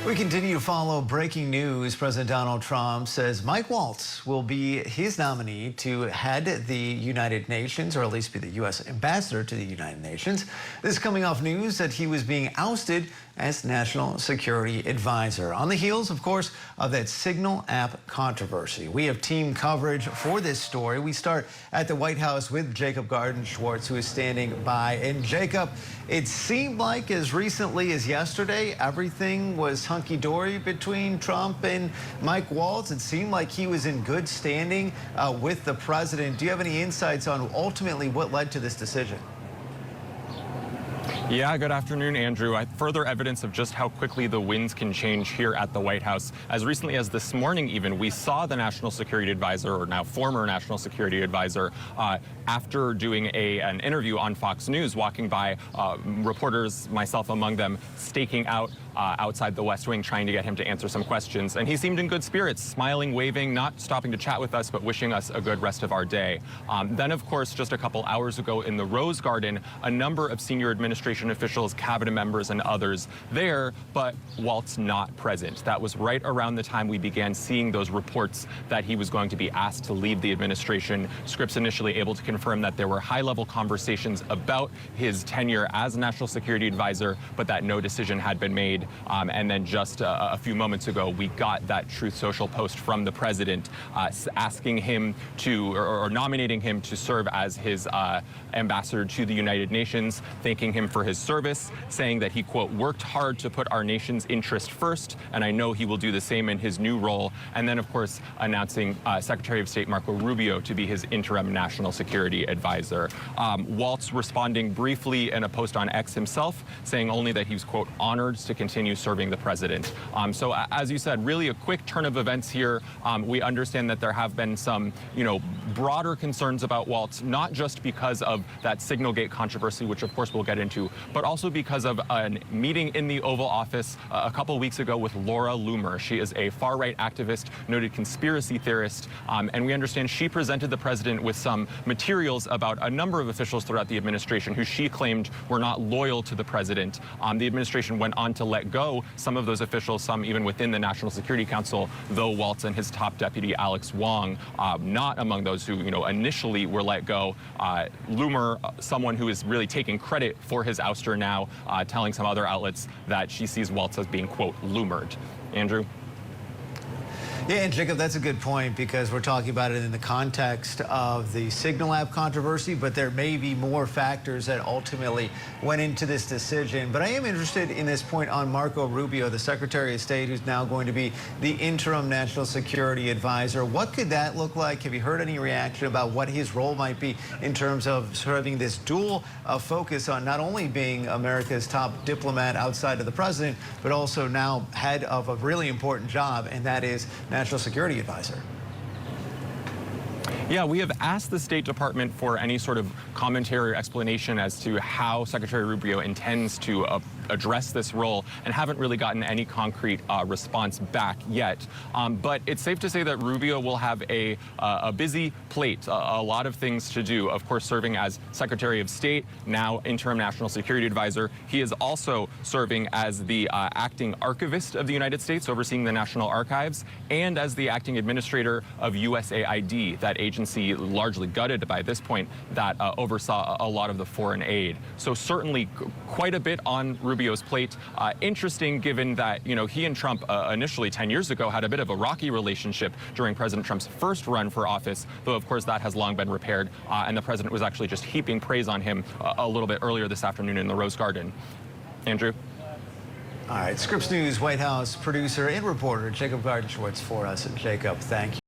We continue to follow breaking news. President Donald Trump says Mike Waltz will be his nominee to head the United Nations, or at least be the U.S. ambassador to the United Nations. This coming off news that he was being ousted as National Security Advisor on the heels, of course, of that Signal app controversy. We have team coverage for this story. We start at the White House with Jacob Garden-Schwartz, who is standing by. And Jacob, it seemed like as recently as yesterday, everything was hunky-dory between Trump and Mike Waltz. It seemed like he was in good standing with the president. Do you have any insights on ultimately what led to this decision? Yeah, good afternoon, Andrew. Further evidence of just how quickly the winds can change here at the White House. As recently as this morning even, we saw the National Security Advisor, or now former National Security Advisor, after doing an interview on Fox News, walking by reporters, myself among them, staking out outside the West Wing, trying to get him to answer some questions. And he seemed in good spirits, smiling, waving, not stopping to chat with us, but wishing us a good rest of our day. Then, of course, just a couple hours ago in the Rose Garden, a number of senior administration officials, cabinet members, and others there, but Waltz not present. That was right around the time we began seeing those reports that he was going to be asked to leave the administration. Scripps initially able to confirm that there were high-level conversations about his tenure as National Security Advisor, but that no decision had been made. And then just a few moments ago, we got that Truth Social post from the president asking him to, or nominating him to serve as his ambassador to the United Nations, thanking him for his service, saying that he, quote, worked hard to put our nation's interest first, and I know he will do the same in his new role. And then, of course, announcing Secretary of State Marco Rubio to be his interim national security advisor. Waltz responding briefly in a post on X himself, saying only that he was, quote, honored to continue serving the president. So as you said, really a quick turn of events here. We understand that there have been some, broader concerns about Waltz, not just because of that Signalgate controversy, which of course we'll get into, but also because of a meeting in the Oval Office a couple weeks ago with Laura Loomer. She is a far-right activist, noted conspiracy theorist, and we understand she presented the president with some materials about a number of officials throughout the administration who she claimed were not loyal to the president. The administration went on to let go some of those officials, some even within the National Security Council, though Waltz and his top deputy, Alex Wong, not among those who, initially were let go. Loomer, someone who is really taking credit for his ouster now, telling some other outlets that she sees Waltz as being, quote, Loomered. Andrew? Yeah, and Jacob, that's a good point, because we're talking about it in the context of the Signal app controversy, but there may be more factors that ultimately went into this decision. But I am interested in this point on Marco Rubio, the Secretary of State, who's now going to be the interim National Security Advisor. What could that look like? Have you heard any reaction about what his role might be in terms of serving this dual focus on not only being America's top diplomat outside of the president, but also now head of a really important job, and that is National Security Advisor? Yeah, we have asked the State Department for any sort of commentary or explanation as to how Secretary Rubio intends to address this role, and haven't really gotten any concrete response back yet. But it's safe to say that Rubio will have a busy plate, a lot of things to do. Of course, serving as Secretary of State, now interim National Security Advisor. He is also serving as the acting archivist of the United States, overseeing the National Archives, and as the acting administrator of USAID, that agency largely gutted by this point, that oversaw a lot of the foreign aid. So certainly quite a bit on Rubio's plate. Interesting, given that, he and Trump initially 10 years ago had a bit of a rocky relationship during President Trump's first run for office, though of course that has long been repaired, and the president was actually just heaping praise on him a little bit earlier this afternoon in the Rose Garden. Andrew? All right, Scripps News White House producer and reporter Jacob Garden-Schwartz for us. And Jacob, thank you.